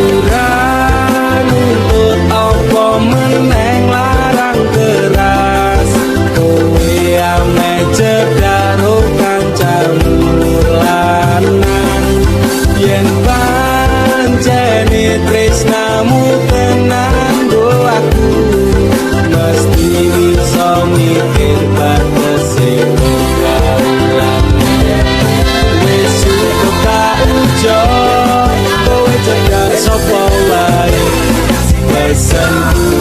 Aturan untuk apa meneng larang keras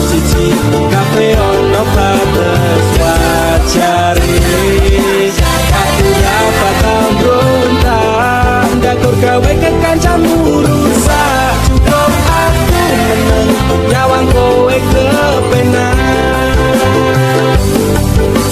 siji kabeh ono batas wajare aku ora bakal mbrontak ndakur gawe kekancamu rusak cukup aku meneng nyawang kowe kepenak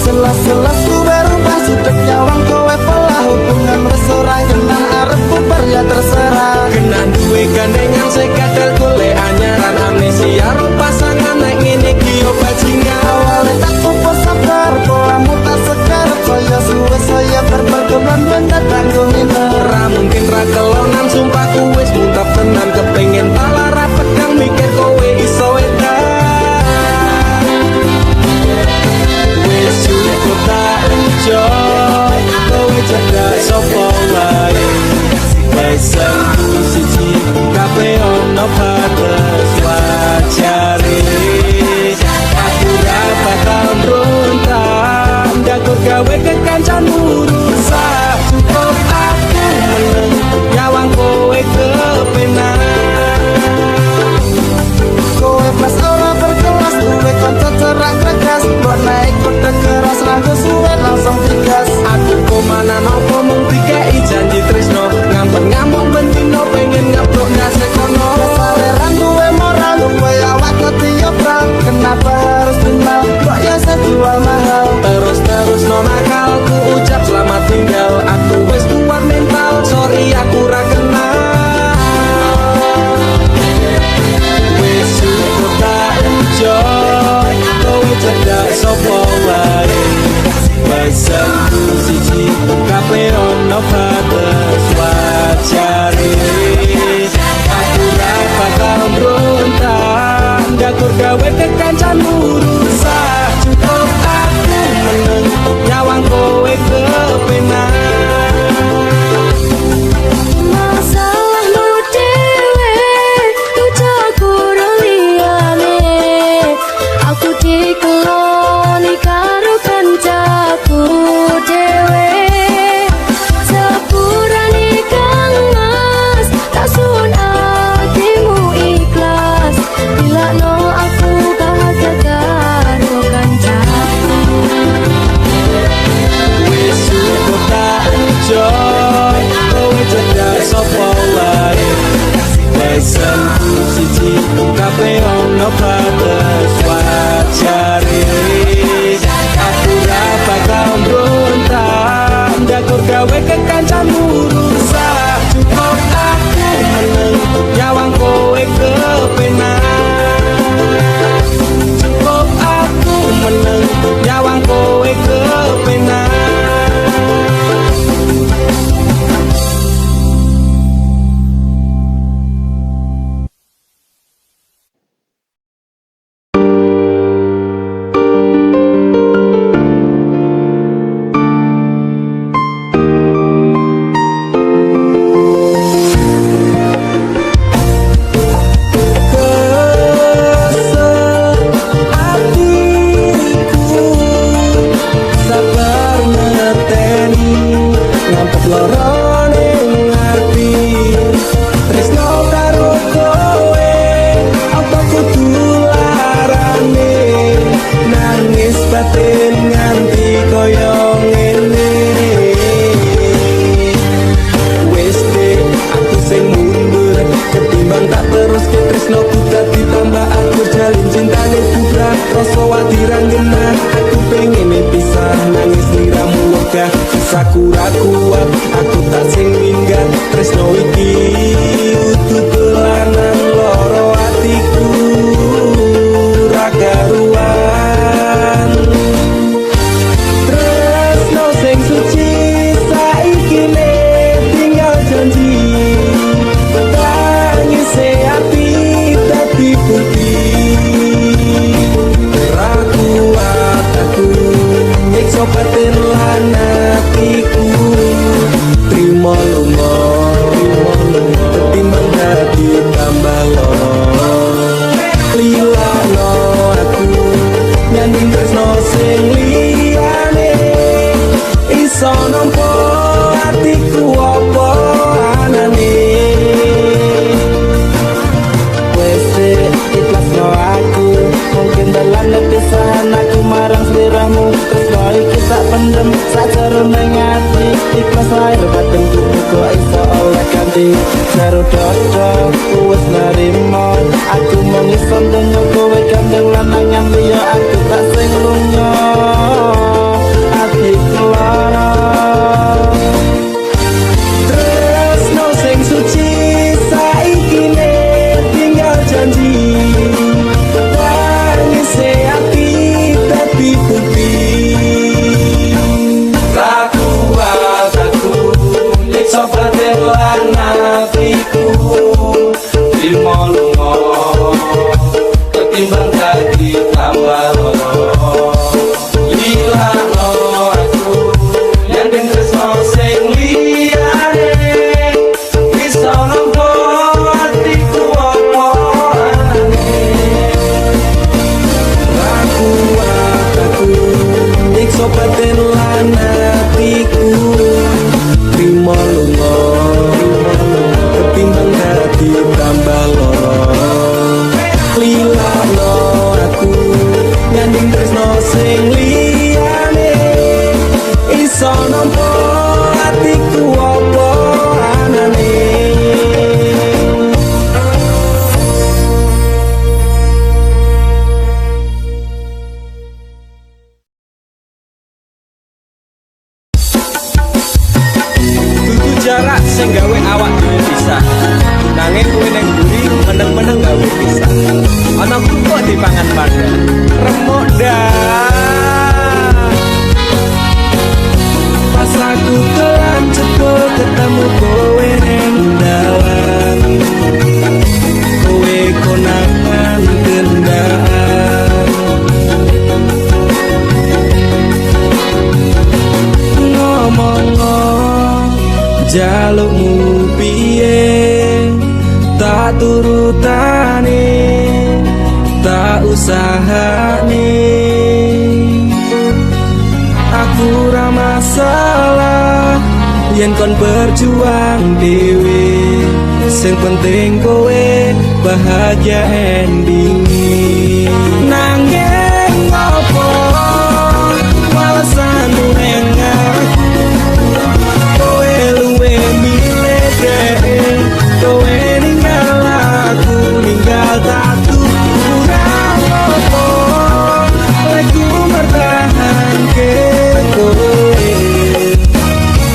selas-selas kowe rubah sudek nyawang kowe pola hubungan restoran kenang arep bubar ya terserah kenan duwe gandengan sekadar golek anyaran amnesia ro pasangan naik ngene iki yo bajingan awale tak kupo sabar polamu tak segar saya suwe saya berperkenan benda tanggung ini ora mungkin ra kelonan sumpah ku wis muntap tenan kepengin talara pedang mikir kowe iso edan wis cukup tak enjoy kowe cedak sapa wae pesanku siji kabeh ono batas wajare aku ora bakal mbrontak ndakur gawe kekancamu rusak cukup aku meneng nyawang kowe kepenak kowe pas ora berkelas duwe kanca cerak kregas buat naik kode keras ranggo suwe langsung digas aku komana nopo mung dikai janji tresno ngamuk bentino pengen ngablok nasek kono saleran duwe moral duwe awak ketiobrak kenapa harus kenal kok ya sejual mahal terus no nakal ku ucap selamat tinggal aku wis kuat mental sorry aku ra kenal wis cukup tak enjoy kowe cedak sapa wae pesanku siji kabeh ono batas wajare aku ora bakal mbrontak ndakur gawe kekancamu rusak cukup aku meneng nyawang kowe kepenak pesanku siji kabeh ono batas wajare aku ora bakal mbrontak ndakur gawe kekancamu rusak cukup aku meneng nyawang kowe kepenak cukup aku meneng nyawang kowe kepenak sakura kuat aku tak sing minggat tresno iki utuh dolanan loro atiku ra karuan tresno sing suci saiki ne tinggal janji tangis ati dadi putih ra kuat aku nyiksa batin lan atiku trimo lunga pasangan liya aku tak sing lunga ati kelara tresno sing suci saiki ne tinggal janji wangise ati dadi bukti laku nyiksa batin lan atiku trimo lunga ketimbang dadi tambah loro ilahno aku yen den tresno sing liyane bisa nampa atiku apa aku nyiksa batin lan atiku trimo lunga ketimbang dadi tambah loro lilano aku nyanding tresno sing liyane iso nampa atiku apa anane dudu jarak sing gawe awak dhewe pisah nanging kuwi ning mburi meneng-meneng gawe pisah ana kok dipangan padha remuk dah pas aku kelan cepet ketemu kowe ning dalan kowe konangan kendaan ngomong jalukmu piye tak turutane tak usahane aku ra masalah yen kon berjuang dhewe sing penting kowe bahagia endinge nanging apa alasanmu ning aku kowe luwe milih dhewe kowe ninggal aku ninggal tatu kurang apa aku bertahan ke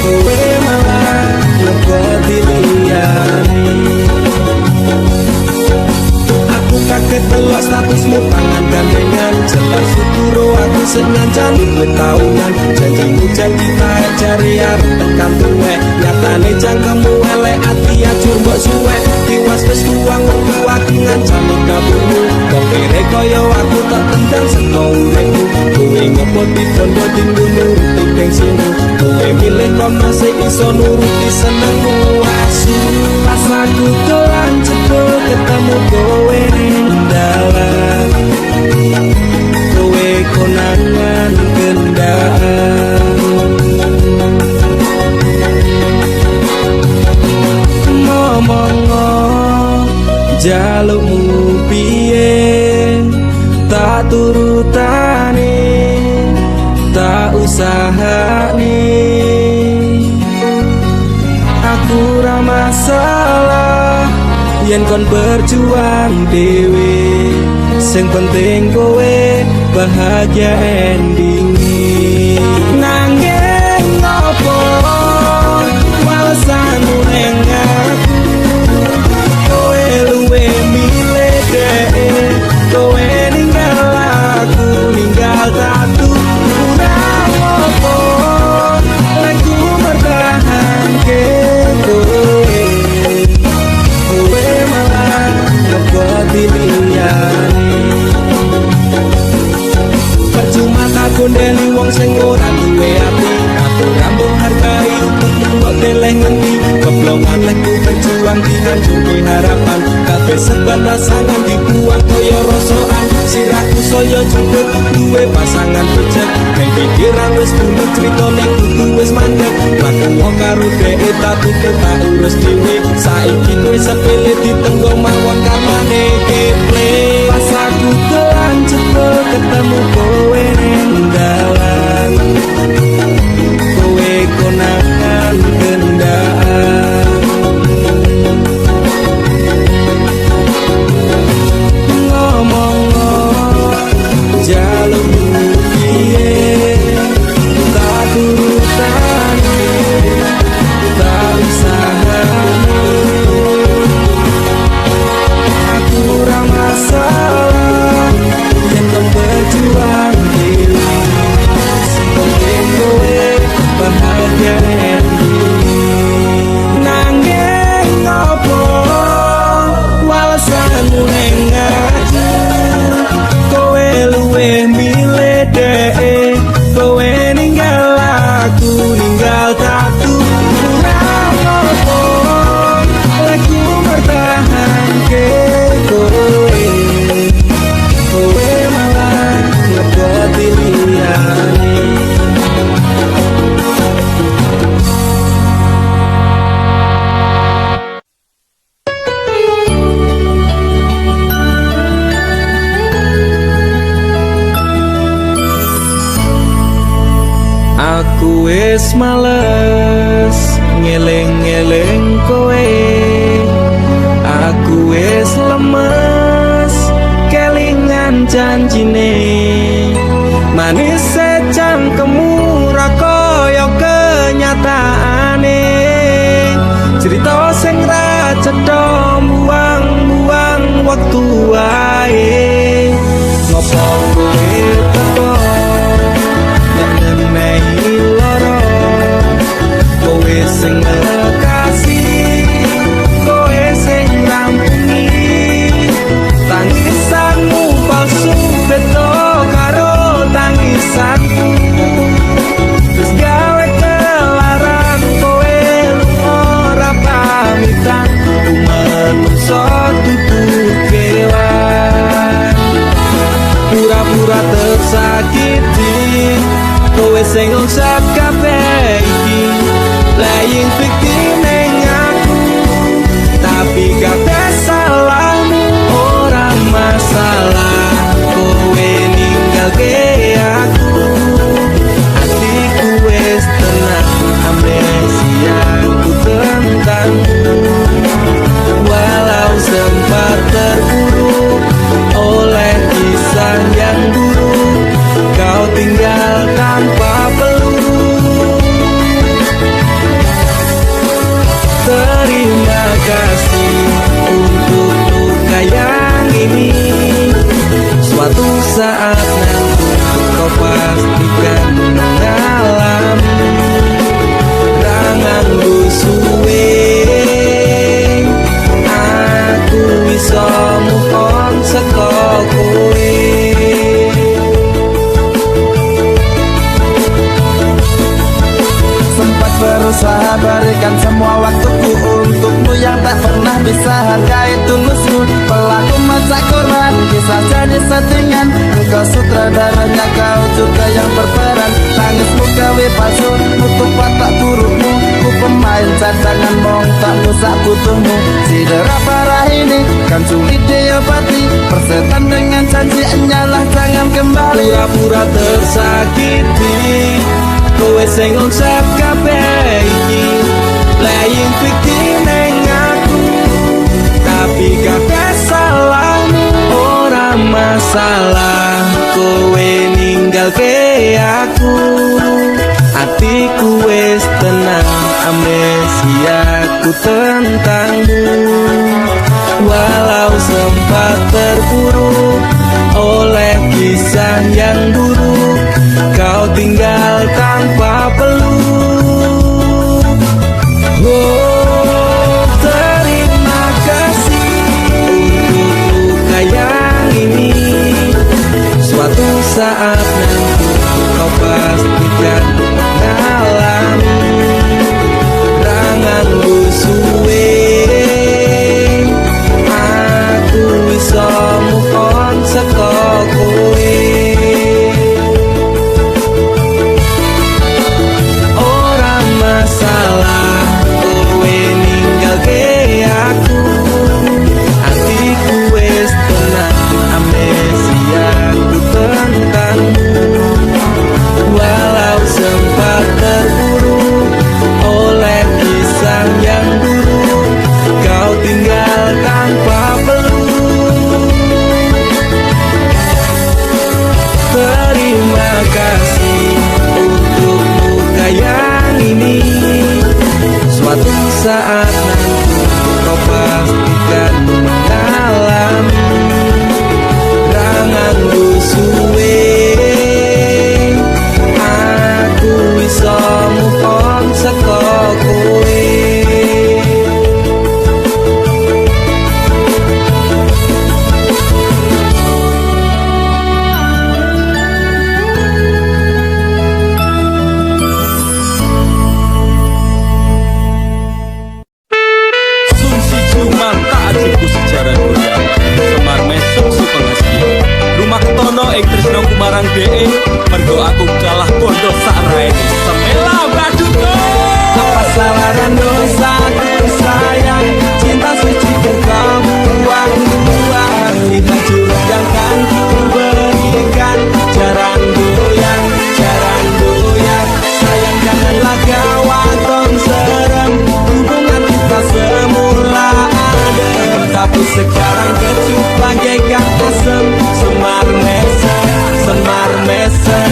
kowe malah ngepoti liyane aku kaget delok statusmu pangan gandengan jelas syukur aku sing ngancani kowe taunan janjimu janji tak cari arep tekan tuwek nyatane cangkemmu elek ati ajur mbok suwek tiwas wis tuang wektu aku ngancani kaburmu kok kere kaya aku tak tendang seno uripku kowe ngepoti bondo dinggo nuruti gengsimu kowe milih kono sing iso nuruti senengmu asu pas aku dolan cepet ketemu kowe ning dalan kowe konangan kendaan ngomong jalukmu piye tak turutane tak usahane aku ra masalah yen kon berjuang dhewe sing penting kowe bahagia endinge nanging apa alasanmu ning aku kowe luwe milih dhewe kowe ninggal aku ninggal tatu kurang apa aku bertahan ke kowe malah ngepoti liyane percuma tak gondeli wong sing ora duwe ati aku rambung hargai kok deleng ngendi keblongan lekku berjuang dihancurke harapan kabeh sebatas sangan dibuang kaya rosokan sirahku saya jemput duwe pasangan becek ning pikiran wis bunuh critane kudu wis mandek laku wong karo dhek tak tutup tak urus dhewe saiki kowe sepele ditenggo mawon kamane keple pas aku telan cepet ketemu kowe ning dalan kowe konangan kendaan ngomong ati liyane. Aku wis males ngeleng-ngeleng kowe, aku wis lemes kelingan janjine, manis secangkemmu ra kaya kenyataane, cerita sing ra cetha buang-buang waktu wae. Ngopo kowe teko menehi loro, kowe sing kasih, kowe sing rampungi, tangisanmu palsu beda karo tangisanku, terus gawe kelaran kowe ora pamitan, ku menungso dudu kewan, pura-pura tersakiti, kowe sing ngusap kabeh iki, playing victim ning aku, tapi kabeh salahmu ora masalah, kowe ninggalke aku, hatiku wis tenang, amnesiaku tentangmu, walau sempat terpuruk oleh kisah yang buruk, kau tinggal tanpa peluru. Terima kasih untuk luka yang ini, suatu saat nanti kau pastikan mengalami rangan suwe, aku bisa move on saka kowe. Sempat berusaha berikan semua waktuku untukmu yang tak pernah bisa hargai tulusmu, pelaku masa korban, kisah jadi settingan, engkau sutradaranya, kau juga yang berperan, tangismu gawe palsu, nutup watak burukmu, ku pemain cadangan mong tak usah butuhmu, sidera parah ini kan sulit diobati, persetan dengan janji hanyalah jangan kembali, pura-pura tersakiti, kowe sing ngusap kabeh iki, playing victim ning aku, tapi kabeh salahmu ora masalah, kowe ninggalke aku, hatiku wis tenang, amnesiaku tentangmu, walau sempat terpuruk oleh kisah yang buruk, kau tinggal tanpa peluk. Oh, terima kasih untuk luka yang ini, suatu saat nanti kau pastikan mengalami rangan suwe, aku bisa move on saka kowe. Saat nanti kau pastikan mengalami rangan suwe, aku bisa move on saka kowe. marang DE mergo aku kalah bondo sarene semela baduto. Apa salah dan dosaku sayang, cinta suci ku kau buang-buang. Lihat jurus yang kan ku berikan, jaran goyang, sayang janganlah gawat tong serem. Hubungan kita semula adem, tapi sekarang kecup bagaikan asem. Semar mesem,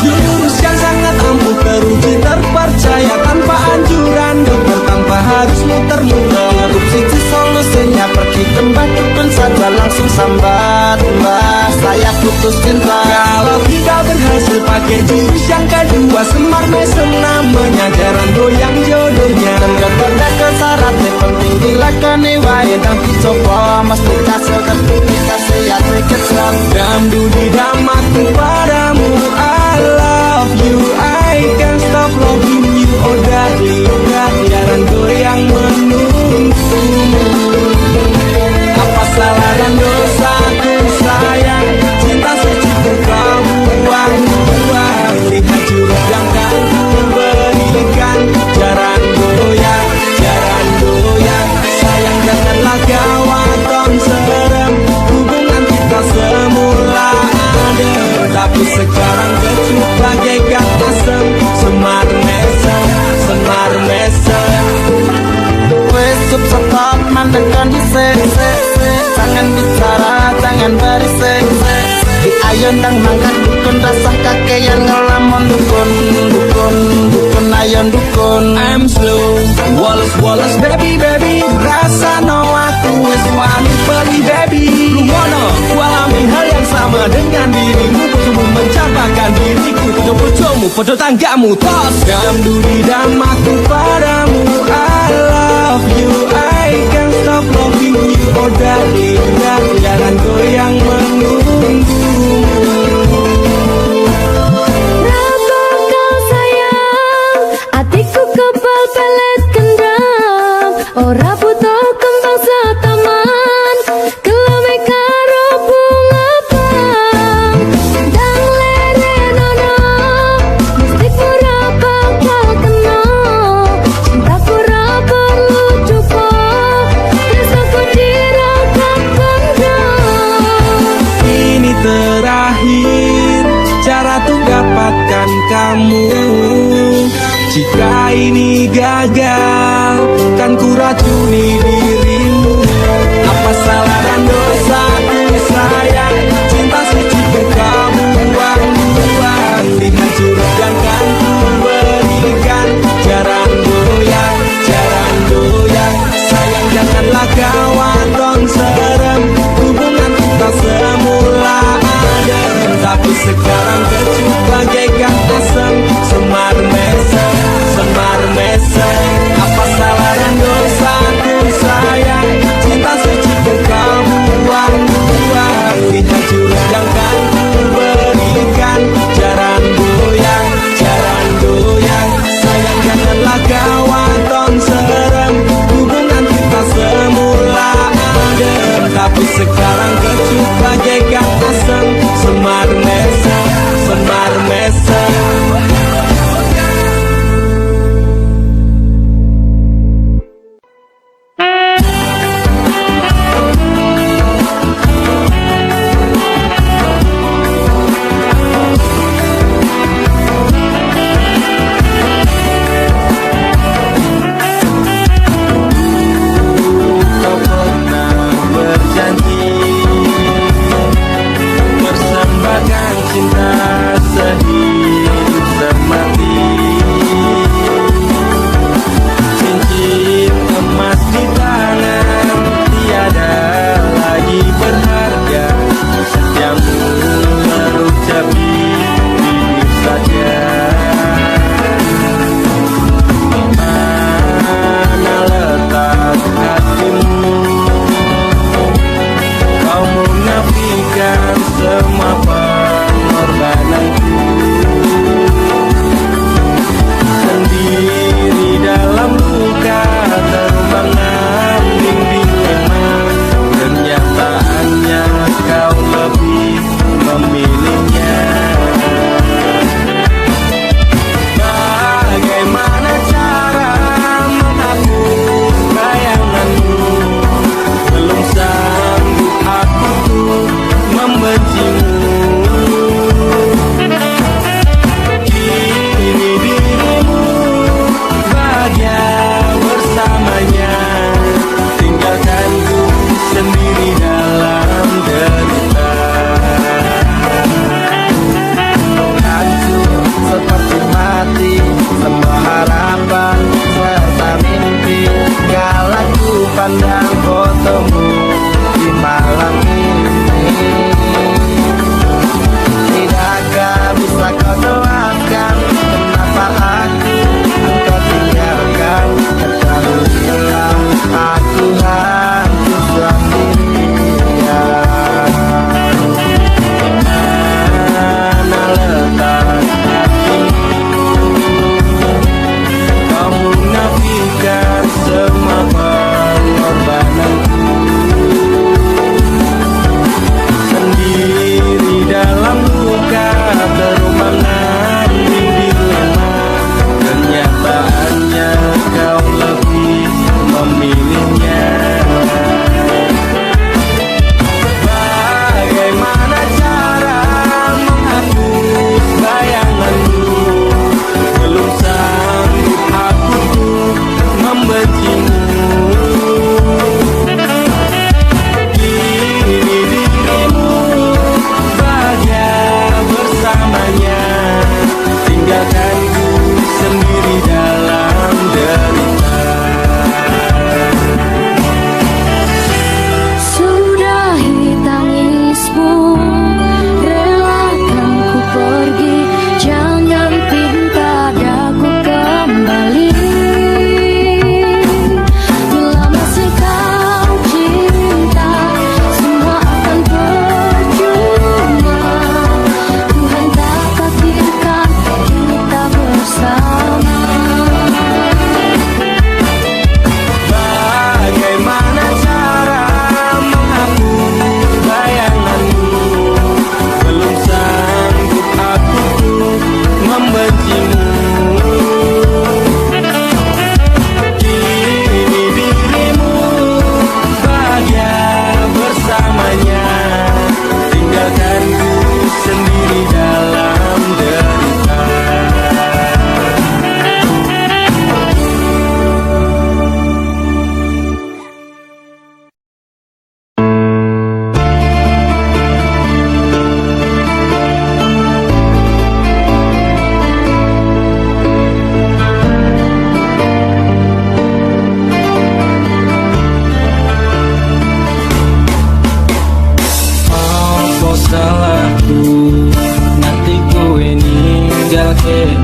jurus yang sangat ampuh teruji terpercaya tanpa anjuran dokter, tanpa harus muter-muter. Subsidi solusinya pergi tembak dukun saja langsung sambat. Mbak saya putus cinta. Kalau tidak berhasil pakai jurus yang kedua, semar mesem namanya, jaran goyang jodohnya. Tengah pada kesyaratnya penting dilakukan wae dan dicoba mesti kasih terpikasi ya terkecap. Dam dudi dam aku padamu, I love you, I can't stop loving you. Oh darling, jaran goyang menunggu. Apa salah dan dosaku sayang, cinta suci ku kau buang-buang. Lihat jurus yang kan ku berikan, jaran goyang, sayang janganlah gawat tong serem. Hubungan kita semula adem, tapi sekarang kecup bagaikan asem. Semar mesem, wes sup stop mandekan di se. Jangan bicara, jangan berisik. Di ayon dang mangkat dukun, rasah kakean ngelamun dukun ayon dukun. I'm slow, Wallace baby, rasa no aku wis wani peli baby. Lumono, ku alami hal yang sama dengan dirimu, bojomu mencapakan diriku, bojomu podo tanggamu tos. Dam dudi dam aku padamu, I love you, I can't stop loving you. Oh darling, jalan goyang menunggu. Ora butuh kembang setaman, kelame karo bunga bang. Dang lere nono, mesti pura bakal kena. Cintaku ra perlu cupo, rasaku dirakat benda. Ini terakhir cara tuh dapatkan kamu. Jika ini gagal, kan ku racuni dirimu. Apa salah dan dosaku sayang, cinta suci ku kau buang-buang. Lihat jurus yang kan ku berikan, jaran goyang, sayang janganlah gawat tong serem. Hubungan kita semula adem, tapi sekarang kecup bagaikan asem. Semar mesem, apa salah dan dosaku sayang, cinta suci ku kau buang-buang. Lihat jurus yang kan ku berikan, jaran goyang, sayang janganlah gawat tong serem. Hubungan kita semula adem, tapi sekarang kecup bagaikan asem. Semar mesem.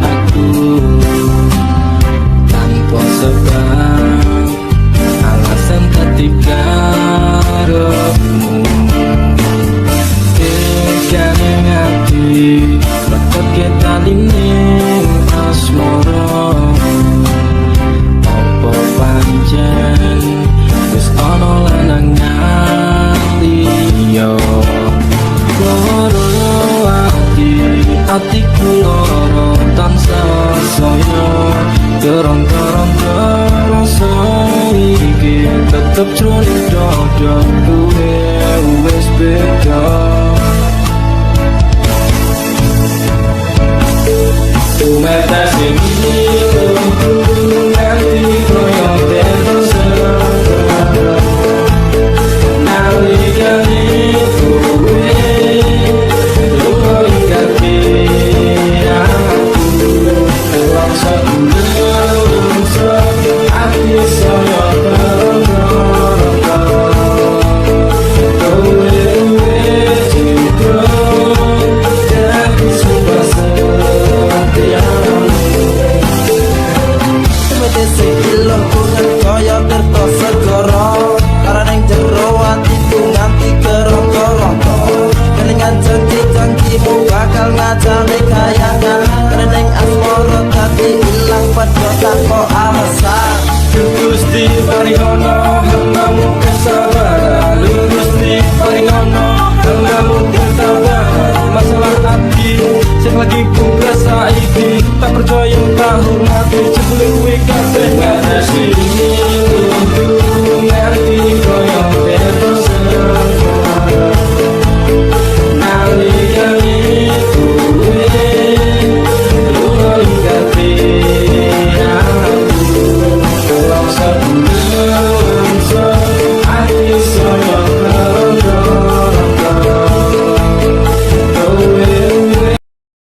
aku tanpa sebab alasan ketika rohmu tekane ngati bakal kita lining asmara apa pancen wis ana lanangan liya loro atiku loro tansah saya terong-terong terasa iki tetep jroning dadaku wis beda Umeta sini nanti koyo terasa nalikane kowe bakal ngajari kayangan Reneng asmoro tadi ilang pada tako